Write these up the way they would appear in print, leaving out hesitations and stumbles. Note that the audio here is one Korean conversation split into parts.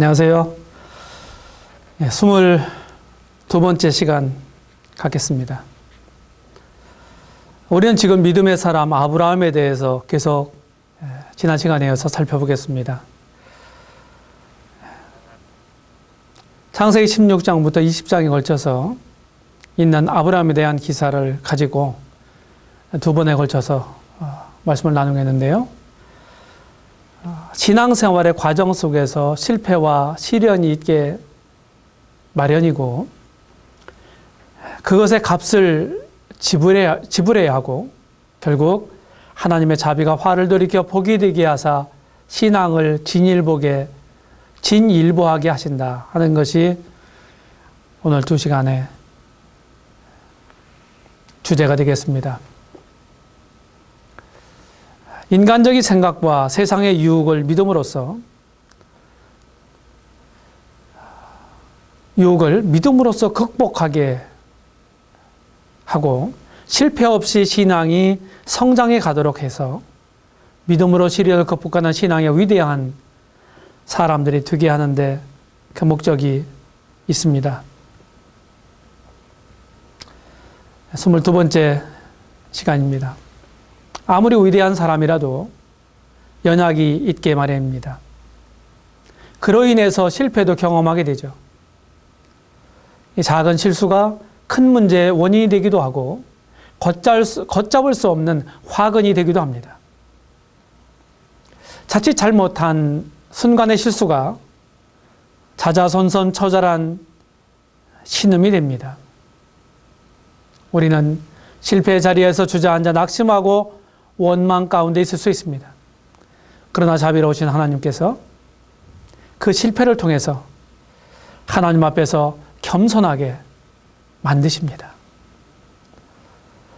안녕하세요. 22번째 시간 갖겠습니다. 우리는 지금 믿음의 사람 아브라함에 대해서 계속 지난 시간에 이어서 살펴보겠습니다. 창세기 16장부터 20장에 걸쳐서 있는 아브라함에 대한 기사를 가지고 두 번에 걸쳐서 말씀을 나누겠는데요. 신앙생활의 과정 속에서 실패와 시련이 있게 마련이고 그것의 값을 지불해야 하고 결국 하나님의 자비가 화를 돌이켜 복이 되게 하사 신앙을 진일보하게 하신다 하는 것이 오늘 2시간의 주제가 되겠습니다. 인간적인 생각과 세상의 유혹을 믿음으로써 극복하게 하고 실패 없이 신앙이 성장해 가도록 해서 믿음으로 시련을 극복하는 신앙의 위대한 사람들이 되게 하는데 그 목적이 있습니다. 22번째 시간입니다. 아무리 위대한 사람이라도 연약이 있게 마련입니다. 그로 인해서 실패도 경험하게 되죠. 이 작은 실수가 큰 문제의 원인이 되기도 하고 걷잡을 수 없는 화근이 되기도 합니다. 자칫 잘못한 순간의 실수가 자자손손 처절한 신음이 됩니다. 우리는 실패의 자리에서 주저앉아 낙심하고 원망 가운데 있을 수 있습니다. 그러나 자비로우신 하나님께서 그 실패를 통해서 하나님 앞에서 겸손하게 만드십니다.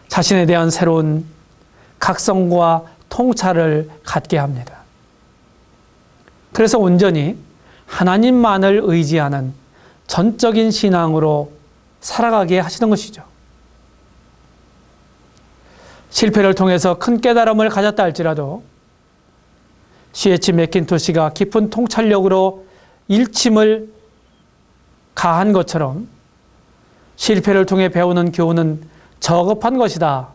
자신에 대한 새로운 각성과 통찰을 갖게 합니다. 그래서 온전히 하나님만을 의지하는 전적인 신앙으로 살아가게 하시는 것이죠. 실패를 통해서 큰 깨달음을 가졌다 할지라도 C.H. 맥킨토시가 깊은 통찰력으로 일침을 가한 것처럼 실패를 통해 배우는 교훈은 저급한 것이다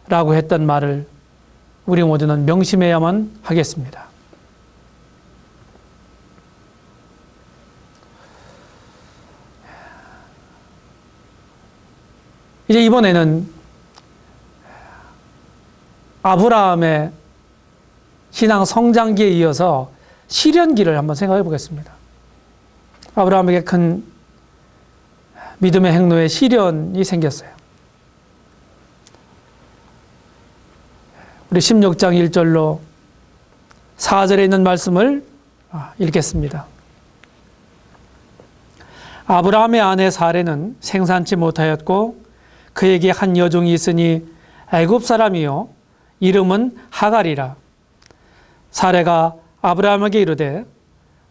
라고 했던 말을 우리 모두는 명심해야만 하겠습니다. 이제 이번에는 아브라함의 신앙 성장기에 이어서 시련기를 한번 생각해 보겠습니다. 아브라함에게 큰 믿음의 행로에 시련이 생겼어요. 우리 16장 1절로 4절에 있는 말씀을 읽겠습니다. 아브라함의 아내 사레는 생산치 못하였고 그에게 한 여종이 있으니 애굽 사람이요 이름은 하갈이라. 사레가 아브라함에게 이르되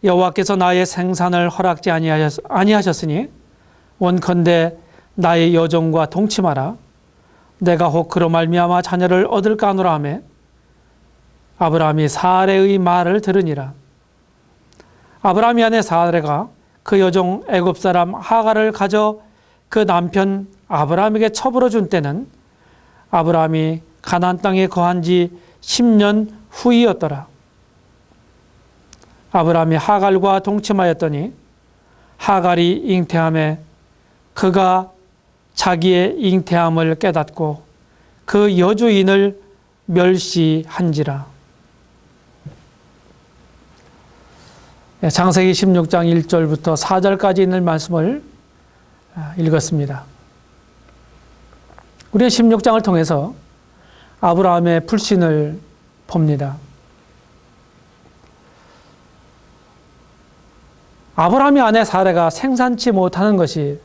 여호와께서 나의 생산을 허락지 아니하셨으니 원컨대 나의 여종과 동침하라. 내가 혹 그로 말미암아 자녀를 얻을까 하노라 하매 아브라함이 사레의 말을 들으니라. 아브라함이 아내 사레가 그 여종 애굽 사람 하갈을 가져 그 남편 아브라함에게 첩으로 준 때는 아브라함이 가나안 땅에 거한 지 10년 후이었더라. 아브라함이 하갈과 동침하였더니 하갈이 잉태함에 그가 자기의 잉태함을 깨닫고 그 여주인을 멸시한지라. 창세기 16장 1절부터 4절까지 있는 말씀을 읽었습니다. 우리는 16장을 통해서 아브라함의 불신을 봅니다. 아브라함의 아내 사레가 생산치 못하는 것이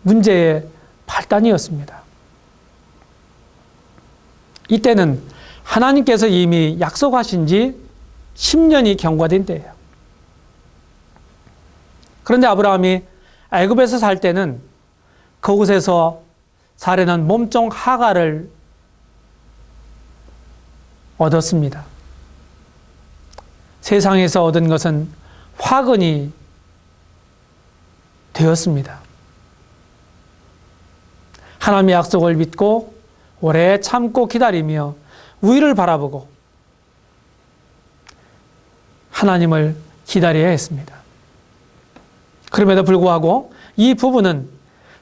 문제의 발단이었습니다. 이때는 하나님께서 이미 약속하신 지 10년이 경과된 때예요. 그런데 아브라함이 애굽에서 살 때는 그곳에서 사레는 몸종 하갈을 얻었습니다. 세상에서 얻은 것은 화근이 되었습니다. 하나님의 약속을 믿고 오래 참고 기다리며 위를 바라보고 하나님을 기다려야 했습니다. 그럼에도 불구하고 이 부부는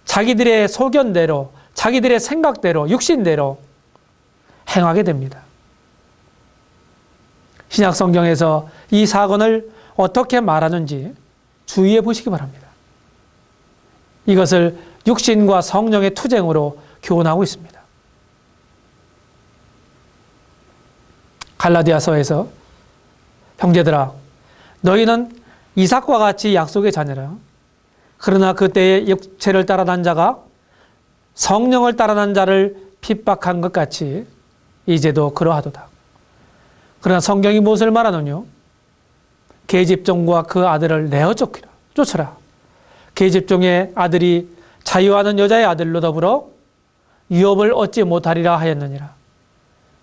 자기들의 소견대로, 자기들의 생각대로, 육신대로 행하게 됩니다. 신약 성경에서 이 사건을 어떻게 말하는지 주의해 보시기 바랍니다. 이것을 육신과 성령의 투쟁으로 교훈하고 있습니다. 갈라디아서에서 형제들아, 너희는 이삭과 같이 약속의 자녀라. 그러나 그때의 육체를 따라난 자가 성령을 따라난 자를 핍박한 것 같이 이제도 그러하도다. 그러나 성경이 무엇을 말하느뇨? 계집종과 그 아들을 내어 쫓으라. 계집종의 아들이 자유하는 여자의 아들로 더불어 유업을 얻지 못하리라 하였느니라.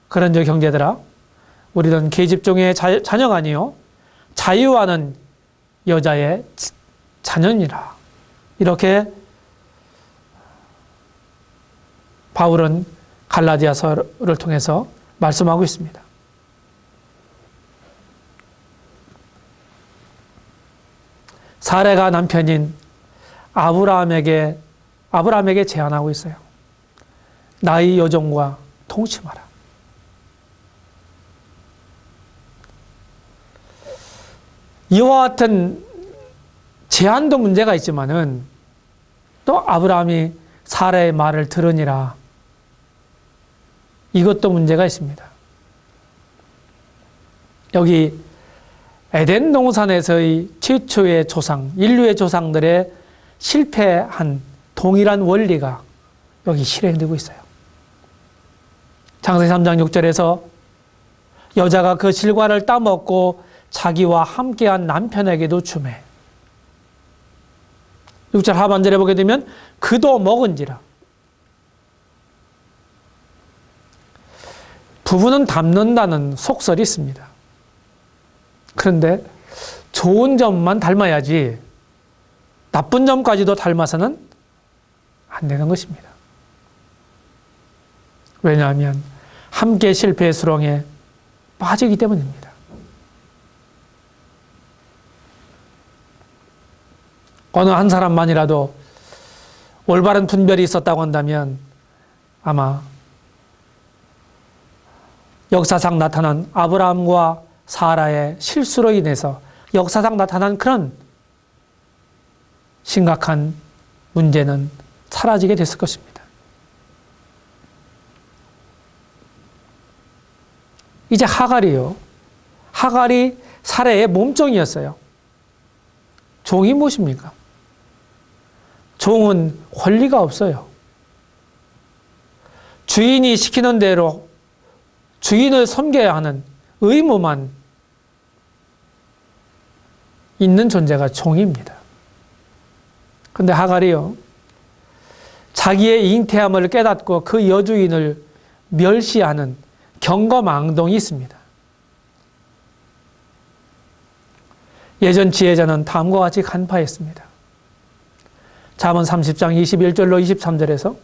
그런즉 형제들아, 우리는 계집종의 자녀가 아니요 자유하는 여자의 자녀니라. 이렇게 바울은 갈라디아서를 통해서 말씀하고 있습니다. 사레가 남편인 아브라함에게 제안하고 있어요. 나의 여종과 동침하라. 이와 같은 제안도 문제가 있지만은 또 아브라함이 사라의 말을 들으니라. 이것도 문제가 있습니다. 여기 에덴 동산에서의 최초의 조상, 인류의 조상들의 실패한 동일한 원리가 여기 실행되고 있어요. 창세기 3장 6절에서 여자가 그 실과를 따먹고 자기와 함께한 남편에게도 주매. 6절 하반절에 보게 되면 그도 먹은지라. 부부는 닮는다는 속설이 있습니다. 그런데 좋은 점만 닮아야지 나쁜 점까지도 닮아서는 안 되는 것입니다. 왜냐하면 함께 실패의 수렁에 빠지기 때문입니다. 어느 한 사람만이라도 올바른 분별이 있었다고 한다면 아마 역사상 나타난 아브라함과 사라의 실수로 인해서 역사상 나타난 그런 심각한 문제는 사라지게 됐을 것입니다. 이제 하갈이요. 하갈이 사라의 몸종이었어요. 종이 무엇입니까? 종은 권리가 없어요. 주인이 시키는 대로 주인을 섬겨야 하는 의무만 있는 존재가 종입니다. 그런데 하갈이요, 자기의 잉태함을 깨닫고 그 여주인을 멸시하는 경거망동이 있습니다. 예전 지혜자는 다음과 같이 간파했습니다. 잠언 30장 21절로 23절에서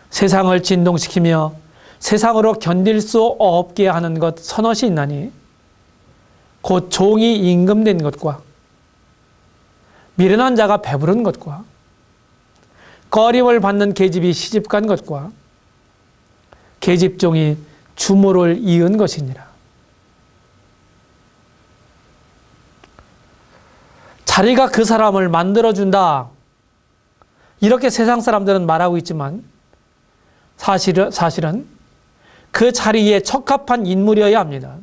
세상을 진동시키며 세상으로 견딜 수 없게 하는 것 서너시 있나니 곧 종이 임금된 것과 미련한 자가 배부른 것과 꺼림을 받는 계집이 시집간 것과 계집종이 주모를 이은 것이니라. 자리가 그 사람을 만들어준다. 이렇게 세상 사람들은 말하고 있지만 사실은 그 자리에 적합한 인물이어야 합니다.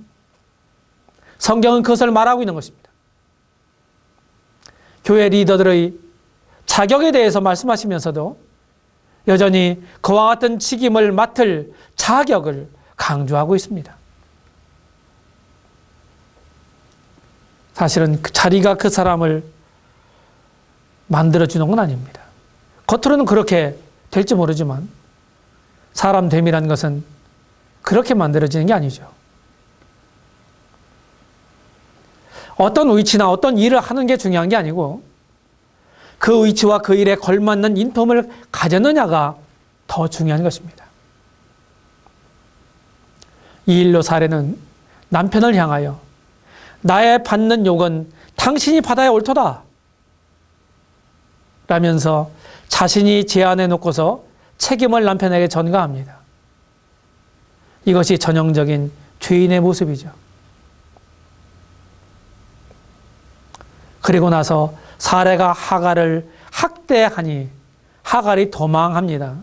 성경은 그것을 말하고 있는 것입니다. 교회 리더들의 자격에 대해서 말씀하시면서도 여전히 그와 같은 책임을 맡을 자격을 강조하고 있습니다. 사실은 그 자리가 그 사람을 만들어주는 건 아닙니다. 겉으로는 그렇게 될지 모르지만 사람 됨이라는 것은 그렇게 만들어지는 게 아니죠. 어떤 위치나 어떤 일을 하는 게 중요한 게 아니고 그 위치와 그 일에 걸맞는 인품을 가졌느냐가 더 중요한 것입니다. 이 일로 사례는 남편을 향하여 나의 받는 욕은 당신이 받아야 옳도다 라면서 자신이 제안해 놓고서 책임을 남편에게 전가합니다. 이것이 전형적인 죄인의 모습이죠. 그리고 나서 사레가 하갈을 학대하니 하갈이 도망합니다.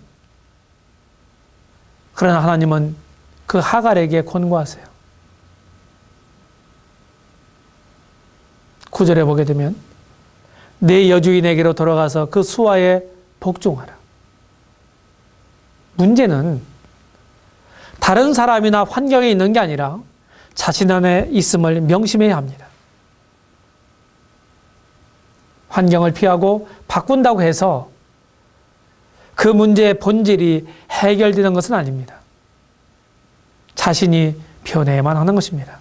그러나 하나님은 그 하갈에게 권고하세요. 9절에 보게 되면 내 여주인에게로 돌아가서 그 수하에 복종하라. 문제는 다른 사람이나 환경에 있는 게 아니라 자신 안에 있음을 명심해야 합니다. 환경을 피하고 바꾼다고 해서 그 문제의 본질이 해결되는 것은 아닙니다. 자신이 변해야만 하는 것입니다.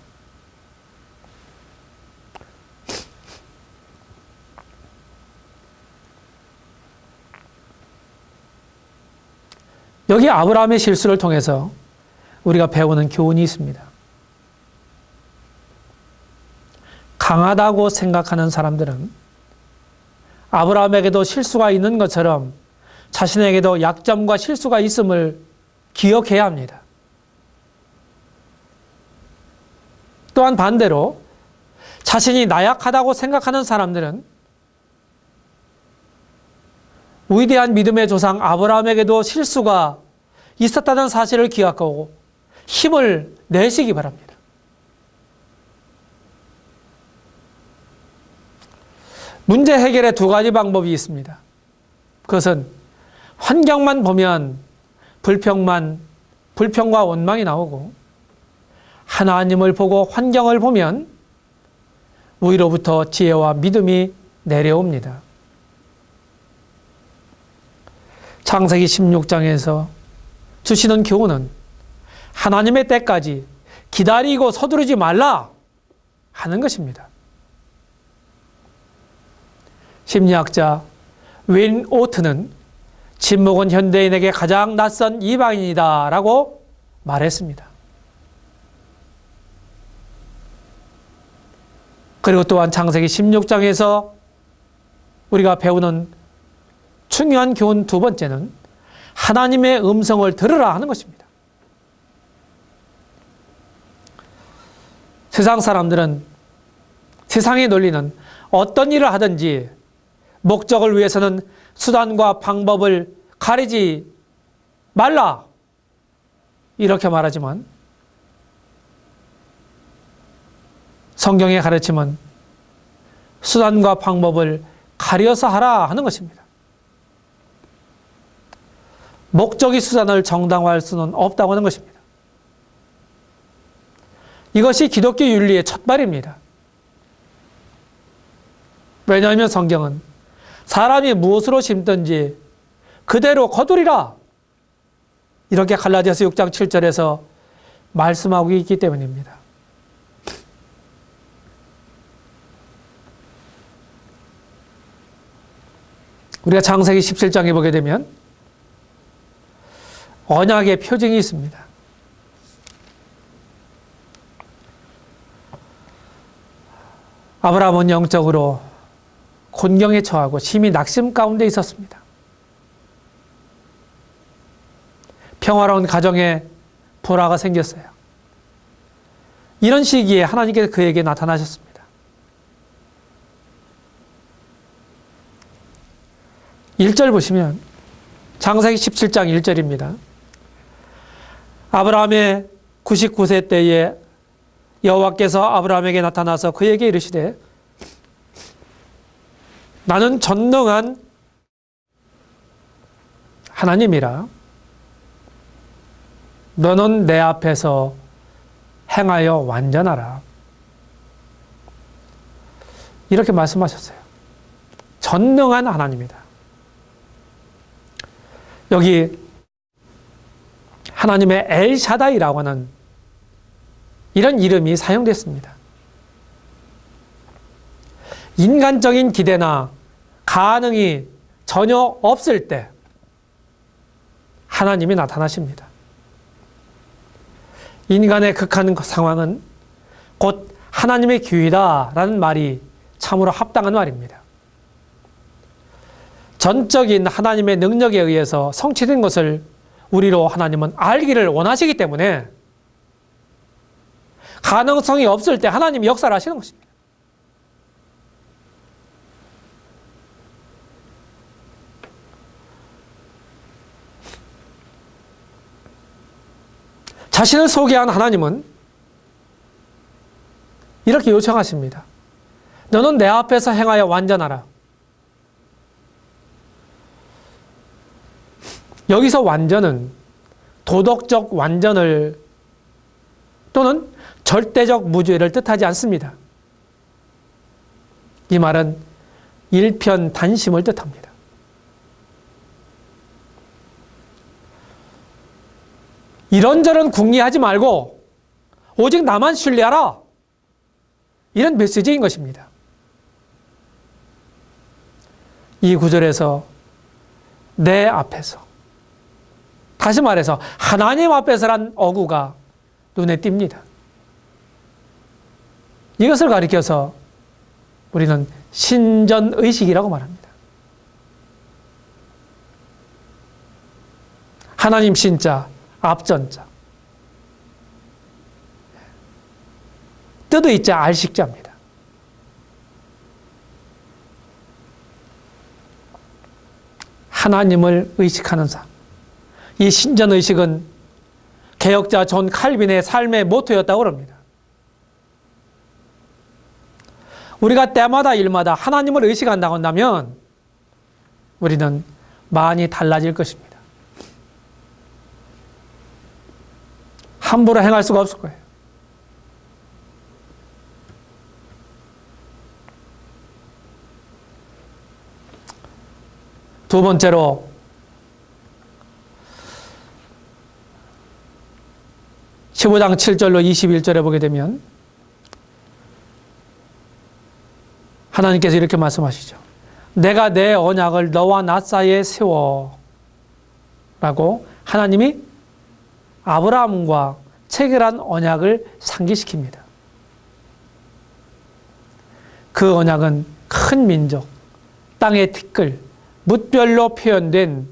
여기 아브라함의 실수를 통해서 우리가 배우는 교훈이 있습니다. 강하다고 생각하는 사람들은 아브라함에게도 실수가 있는 것처럼 자신에게도 약점과 실수가 있음을 기억해야 합니다. 또한 반대로 자신이 나약하다고 생각하는 사람들은 위대한 믿음의 조상 아브라함에게도 실수가 있었다는 사실을 기억하고 힘을 내시기 바랍니다. 문제 해결의 두 가지 방법이 있습니다. 그것은 환경만 보면 불평과 원망이 나오고 하나님을 보고 환경을 보면 위로부터 지혜와 믿음이 내려옵니다. 창세기 16장에서 주시는 교훈은 하나님의 때까지 기다리고 서두르지 말라 하는 것입니다. 심리학자 윈 오트는 침묵은 현대인에게 가장 낯선 이방인이다 라고 말했습니다. 그리고 또한 창세기 16장에서 우리가 배우는 중요한 교훈 두 번째는 하나님의 음성을 들으라 하는 것입니다. 세상 사람들은 세상의 논리는 어떤 일을 하든지 목적을 위해서는 수단과 방법을 가리지 말라 이렇게 말하지만 성경의 가르침은 수단과 방법을 가려서 하라 하는 것입니다. 목적이 수단을 정당화할 수는 없다고 하는 것입니다. 이것이 기독교 윤리의 첫발입니다. 왜냐하면 성경은 사람이 무엇으로 심든지 그대로 거두리라 이렇게 갈라디아서 6장 7절에서 말씀하고 있기 때문입니다. 우리가 창세기 17장에 보게 되면 언약의 표징이 있습니다. 아브라함은 영적으로 곤경에 처하고 심히 낙심 가운데 있었습니다. 평화로운 가정에 불화가 생겼어요. 이런 시기에 하나님께서 그에게 나타나셨습니다. 1절 보시면 창세기 17장 1절입니다. 아브라함의 99세 때에 여호와께서 아브라함에게 나타나서 그에게 이르시되 나는 전능한 하나님이라 너는 내 앞에서 행하여 완전하라 이렇게 말씀하셨어요. 전능한 하나님이다. 여기 하나님의 엘샤다이라고 하는 이런 이름이 사용됐습니다. 인간적인 기대나 가능이 전혀 없을 때 하나님이 나타나십니다. 인간의 극한 상황은 곧 하나님의 기회다라는 말이 참으로 합당한 말입니다. 전적인 하나님의 능력에 의해서 성취된 것을 우리로 하나님은 알기를 원하시기 때문에 가능성이 없을 때 하나님이 역사를 하시는 것입니다. 자신을 소개한 하나님은 이렇게 요청하십니다. 너는 내 앞에서 행하여 완전하라. 여기서 완전은 도덕적 완전을 또는 절대적 무죄를 뜻하지 않습니다. 이 말은 일편단심을 뜻합니다. 이런저런 궁리하지 말고 오직 나만 신뢰하라. 이런 메시지인 것입니다. 이 구절에서 내 앞에서, 다시 말해서 하나님 앞에서란 어구가 눈에 띕니다. 이것을 가리켜서 우리는 신전의식이라고 말합니다. 하나님 신자, 앞전자, 뜻의자, 알식자입니다. 하나님을 의식하는 삶. 이 신전의식은 개혁자 존 칼빈의 삶의 모토였다고 합니다. 우리가 때마다 일마다 하나님을 의식한다고 한다면 우리는 많이 달라질 것입니다. 함부로 행할 수가 없을 거예요. 두 번째로 (15장 7절로 21절에) 보게 되면 하나님께서 이렇게 말씀하시죠. 내가 내 언약을 너와 나 사이에 세워 라고 하나님이 아브라함과 체결한 언약을 상기시킵니다. 그 언약은 큰 민족, 땅의 티끌, 뭇별로 표현된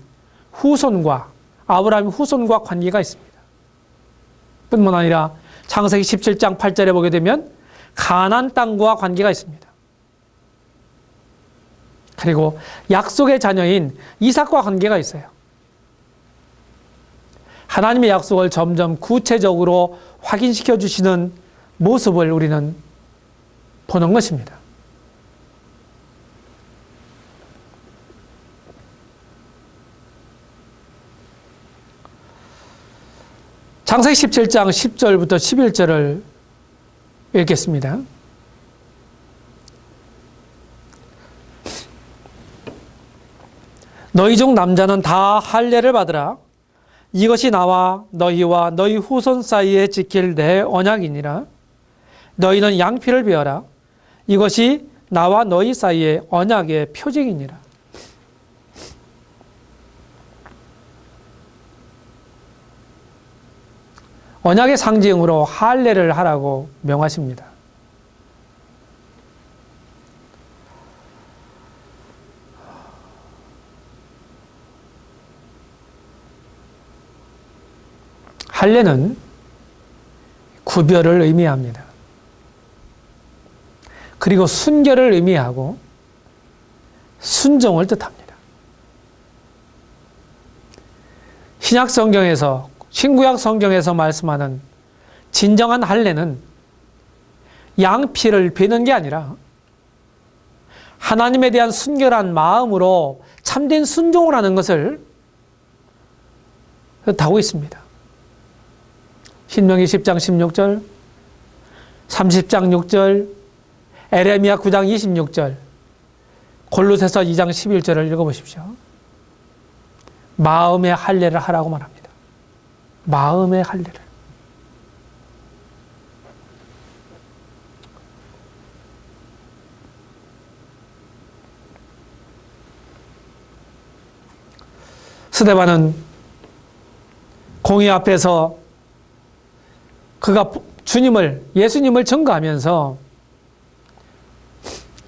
후손과, 아브라함의 후손과 관계가 있습니다. 뿐만 아니라 창세기 17장 8절에 보게 되면 가나안 땅과 관계가 있습니다. 그리고 약속의 자녀인 이삭과 관계가 있어요. 하나님의 약속을 점점 구체적으로 확인시켜 주시는 모습을 우리는 보는 것입니다. 창세기 17장 10절부터 11절을 읽겠습니다. 너희 중 남자는 다 할례를 받으라. 이것이 나와 너희와 너희 후손 사이에 지킬 내 언약이니라. 너희는 양피를 베어라. 이것이 나와 너희 사이에 언약의 표징이니라. 언약의 상징으로 할례를 하라고 명하십니다. 할례는 구별을 의미합니다. 그리고 순결을 의미하고 순종을 뜻합니다. 신약 성경에서, 신구약 성경에서 말씀하는 진정한 할례는 양피를 베는 게 아니라 하나님에 대한 순결한 마음으로 참된 순종을 하는 것을 뜻하고 있습니다. 신명기 10장 16절, 30장 6절, 에레미야 9장 26절, 골로새서 2장 11절을 읽어보십시오. 마음의 할례를 하라고 말합니다. 마음의 할례를. 스데반은 공의 앞에서 그가 예수님을 증거하면서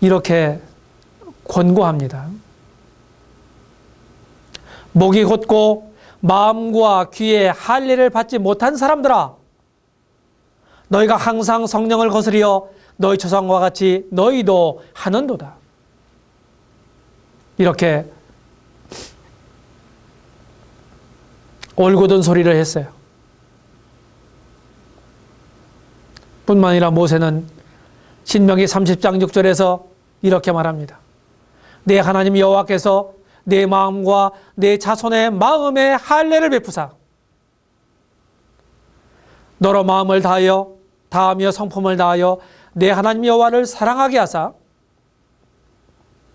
이렇게 권고합니다. 목이 곧고 마음과 귀에 할례를 받지 못한 사람들아, 너희가 항상 성령을 거스리어 너희 조상과 같이 너희도 하는도다. 이렇게 올곧은 소리를 했어요. 뿐만 아니라 모세는 신명기 30장 6절에서 이렇게 말합니다. 내 하나님 여호와께서 내 마음과 내 자손의 마음에 할례를 베푸사 너로 마음을 다하며 성품을 다하여 내 하나님 여호와를 사랑하게 하사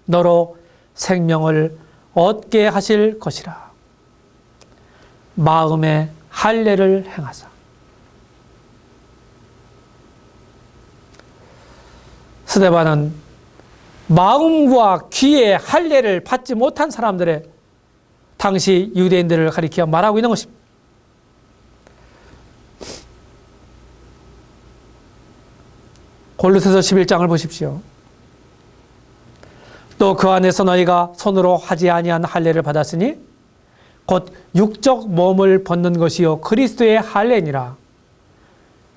너로 생명을 얻게 하실 것이라. 마음에 할례를 행하사. 스데반은 마음과 귀에 할례를 받지 못한 사람들의 당시 유대인들을 가리켜 말하고 있는 것입니다. 골로새서 11장을 보십시오. 또 그 안에서 너희가 손으로 하지 아니한 할례를 받았으니 곧 육적 몸을 벗는 것이요 그리스도의 할례니라.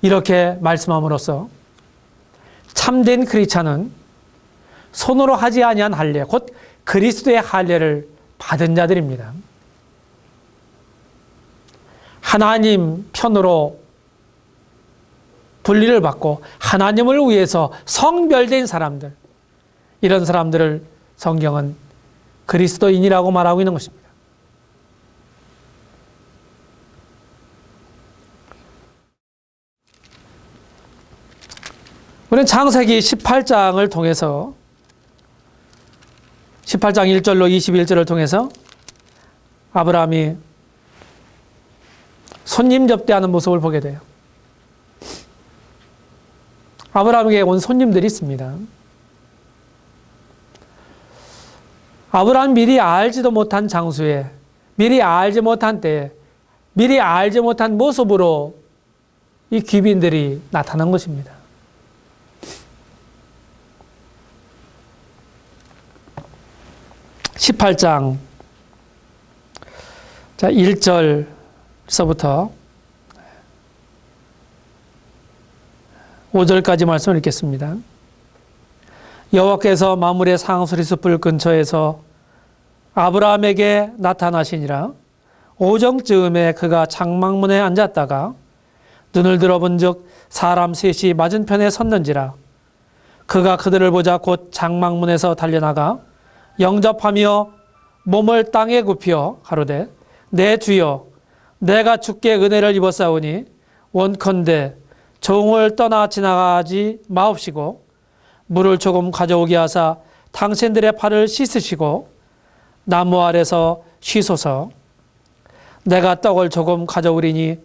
이렇게 말씀함으로써 참된 크리스찬은 손으로 하지 아니한 할례, 곧 그리스도의 할례를 받은 자들입니다. 하나님 편으로 분리를 받고 하나님을 위해서 성별된 사람들, 이런 사람들을 성경은 그리스도인이라고 말하고 있는 것입니다. 우리는 창세기 18장을 통해서 18장 1절로 21절을 통해서 아브라함이 손님 접대하는 모습을 보게 돼요. 아브라함에게 온 손님들이 있습니다. 아브라함 미리 알지도 못한 장소에, 미리 알지 못한 때에, 미리 알지 못한 모습으로 이 귀빈들이 나타난 것입니다. (18장) 1절서부터 5절까지 말씀을 읽겠습니다. 여호와께서 마므레 상수리 숲을 근처에서 아브라함에게 나타나시니라. 오정쯤에 그가 장막문에 앉았다가 눈을 들어본즉 사람 셋이 맞은편에 섰는지라. 그가 그들을 보자 곧 장막문에서 달려나가 영접하며 몸을 땅에 굽혀 가로되 내 주여 내가 주께 은혜를 입었사오니 원컨대 종을 떠나 지나가지 마옵시고 물을 조금 가져오게 하사 당신들의 발을 씻으시고 나무 아래서 쉬소서. 내가 떡을 조금 가져오리니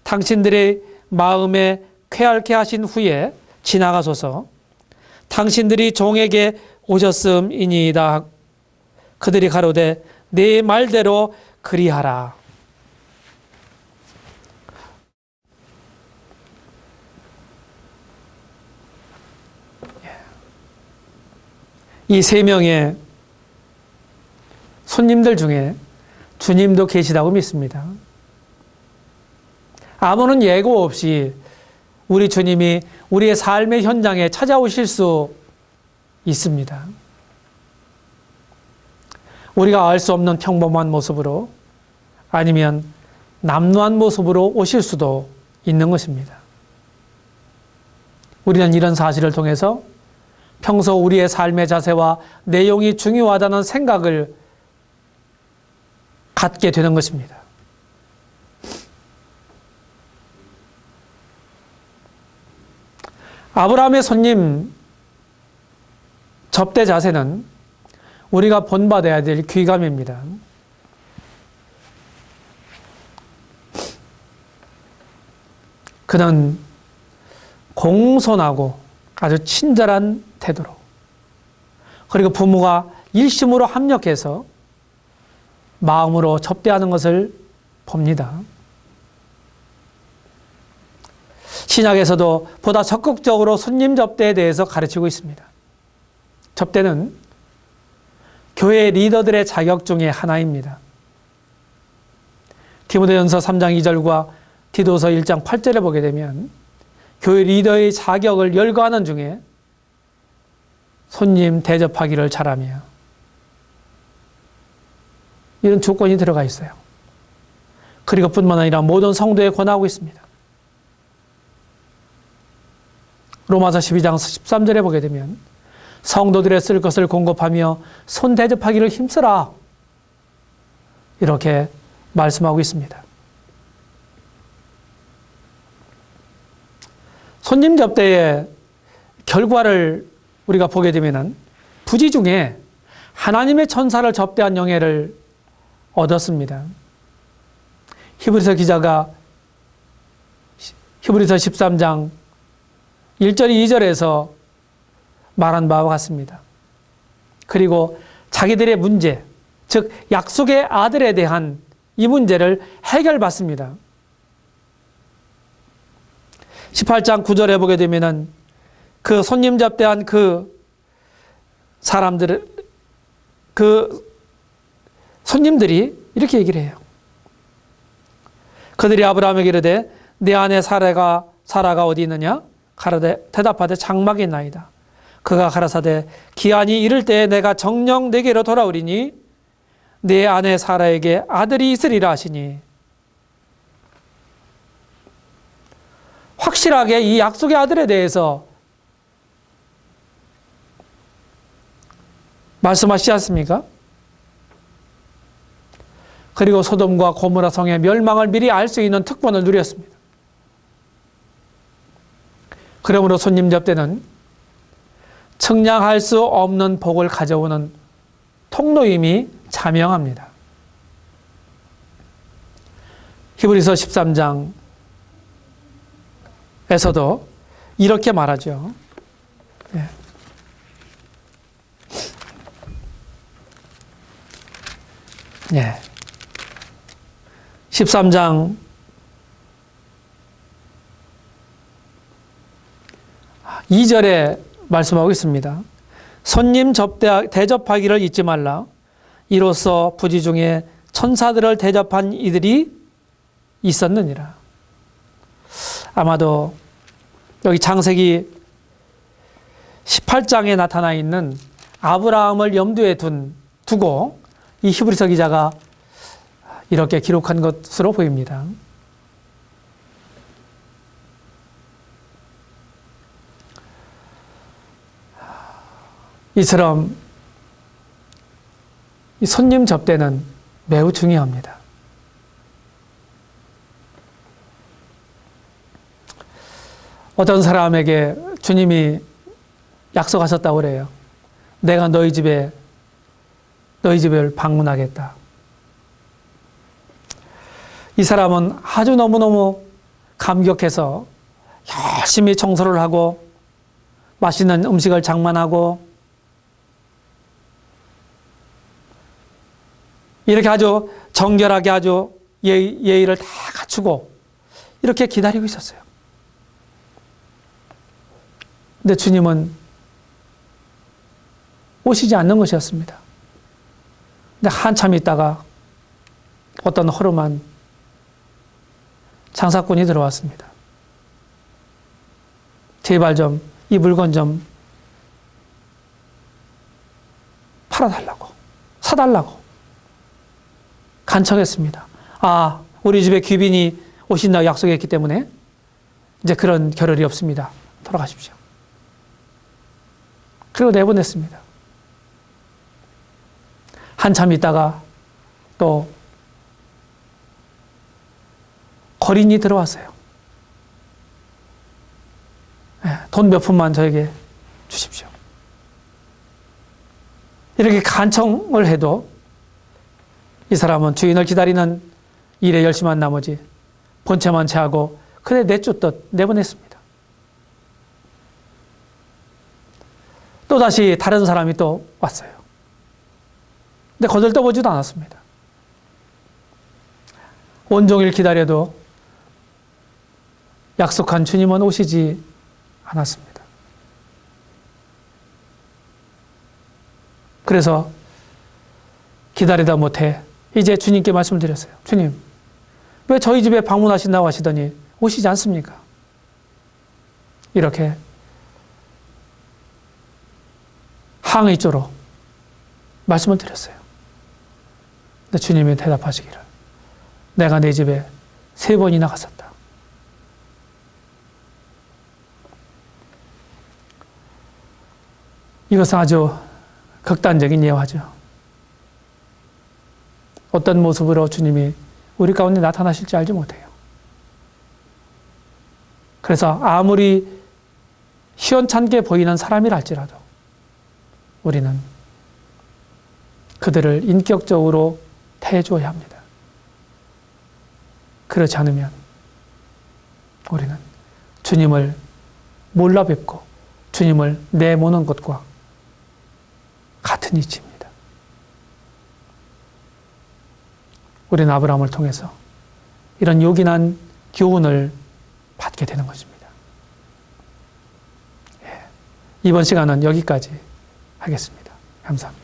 당신들의 마음에 쾌활케 하신 후에 지나가소서. 당신들이 종에게 오셨음이니이다. 그들이 가로되 네 말대로 그리하라. 이 세 명의 손님들 중에 주님도 계시다고 믿습니다. 아무런 예고 없이 우리 주님이 우리의 삶의 현장에 찾아오실 수 있습니다. 우리가 알 수 없는 평범한 모습으로 아니면 남루한 모습으로 오실 수도 있는 것입니다. 우리는 이런 사실을 통해서 평소 우리의 삶의 자세와 내용이 중요하다는 생각을 갖게 되는 것입니다. 아브라함의 손님 접대 자세는 우리가 본받아야 될 귀감입니다. 그는 공손하고 아주 친절한 태도로, 그리고 부모가 일심으로 합력해서 마음으로 접대하는 것을 봅니다. 신약에서도 보다 적극적으로 손님 접대에 대해서 가르치고 있습니다. 접대는 교회 리더들의 자격 중에 하나입니다. 디모데전서 3장 2절과 디도서 1장 8절에 보게 되면 교회 리더의 자격을 열거하는 중에 손님 대접하기를 잘하며 이런 조건이 들어가 있어요. 그리고 뿐만 아니라 모든 성도에 권하고 있습니다. 로마서 12장 13절에 보게 되면 성도들의 쓸 것을 공급하며 손 대접하기를 힘쓰라 이렇게 말씀하고 있습니다. 손님 접대의 결과를 우리가 보게 되면 부지 중에 하나님의 천사를 접대한 영예를 얻었습니다. 히브리서 기자가 히브리서 13장 1절 2절에서 말한 바와 같습니다. 그리고 자기들의 문제, 즉 약속의 아들에 대한 이 문제를 해결받습니다. 18장 9절에 보게 되면은 그 손님 접대한 그 사람들, 그 손님들이 이렇게 얘기를 해요. 그들이 아브라함에게 이르되 내 아내 사라가 어디 있느냐? 가로되 대답하되 장막에 있나이다. 그가 가라사대 기한이 이를 때에 내가 정녕 내게로 돌아오리니 내 아내 사라에게 아들이 있으리라 하시니 확실하게 이 약속의 아들에 대해서 말씀하시지 않습니까? 그리고 소돔과 고모라 성의 멸망을 미리 알 수 있는 특권을 누렸습니다. 그러므로 손님 접대는 측량할 수 없는 복을 가져오는 통로임이 자명합니다. 히브리서 13장에서도 이렇게 말하죠. 예. 예. 13장 2절에 말씀하고 있습니다. 손님 대접하기를 잊지 말라. 이로써 부지 중에 천사들을 대접한 이들이 있었느니라. 아마도 여기 창세기 18장에 나타나 있는 아브라함을 염두에 두고 이 히브리서 기자가 이렇게 기록한 것으로 보입니다. 이처럼 이 손님 접대는 매우 중요합니다. 어떤 사람에게 주님이 약속하셨다고 그래요. 내가 너희 집을 방문하겠다. 이 사람은 아주 너무너무 감격해서 열심히 청소를 하고 맛있는 음식을 장만하고 이렇게 아주 정결하게 아주 예의를 다 갖추고 이렇게 기다리고 있었어요. 근데 주님은 오시지 않는 것이었습니다. 근데 한참 있다가 어떤 허름한 장사꾼이 들어왔습니다. 제발 좀 이 물건 좀 팔아달라고, 사달라고 간청했습니다. 아, 우리 집에 귀빈이 오신다고 약속했기 때문에 이제 그런 겨를이 없습니다. 돌아가십시오. 그리고 내보냈습니다. 한참 있다가 또 거린이 들어왔어요. 돈 몇 푼만 저에게 주십시오. 이렇게 간청을 해도 이 사람은 주인을 기다리는 일에 열심한 나머지 본체만 채하고 그래 내쫓듯 내보냈습니다. 또다시 다른 사람이 또 왔어요. 근데 거들떠보지도 않았습니다. 온종일 기다려도 약속한 주님은 오시지 않았습니다. 그래서 기다리다 못해 이제 주님께 말씀을 드렸어요. 주님, 왜 저희 집에 방문하신다고 하시더니 오시지 않습니까? 이렇게 항의조로 말씀을 드렸어요. 근데 주님이 대답하시기를, 내가 내 집에 3번이나 갔었다. 이것은 아주 극단적인 예화죠. 어떤 모습으로 주님이 우리 가운데 나타나실지 알지 못해요. 그래서 아무리 시원찮게 보이는 사람이라 할지라도 우리는 그들을 인격적으로 대해줘야 합니다. 그렇지 않으면 우리는 주님을 몰라 뵙고 주님을 내모는 것과 같은 이치입니다. 우리는 아브라함을 통해서 이런 요긴한 교훈을 받게 되는 것입니다. 이번 시간은 여기까지 하겠습니다. 감사합니다.